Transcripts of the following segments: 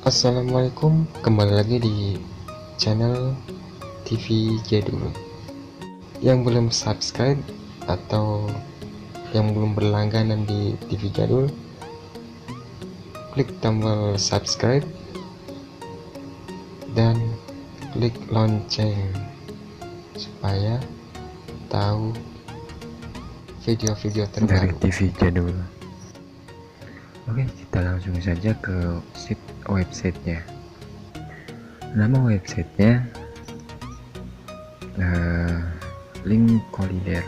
Assalamualaikum, kembali lagi di channel TV Jadul. Yang belum subscribe atau yang belum berlangganan di TV Jadul, klik tombol subscribe dan klik lonceng supaya tahu video-video dari terbaru TV Jadul. Oke, kita langsung saja ke websitenya. Nama websitenya link kollider.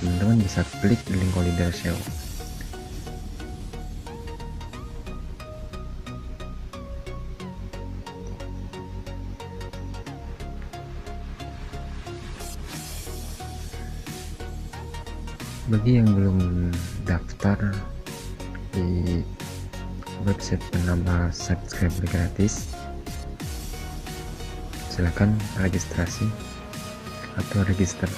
Teman-teman bisa klik link kollider show. Bagi yang belum daftar di website bernama subscriber gratis, silahkan registrasi atau register.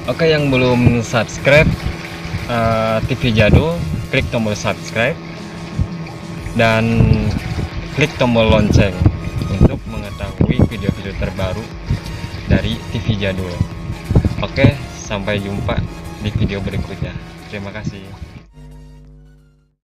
Oke, yang belum subscribe TV Jadul, klik tombol subscribe dan klik tombol lonceng untuk mengetahui video-video terbaru dari TV Jadul. Oke, sampai jumpa di video berikutnya. Terima kasih.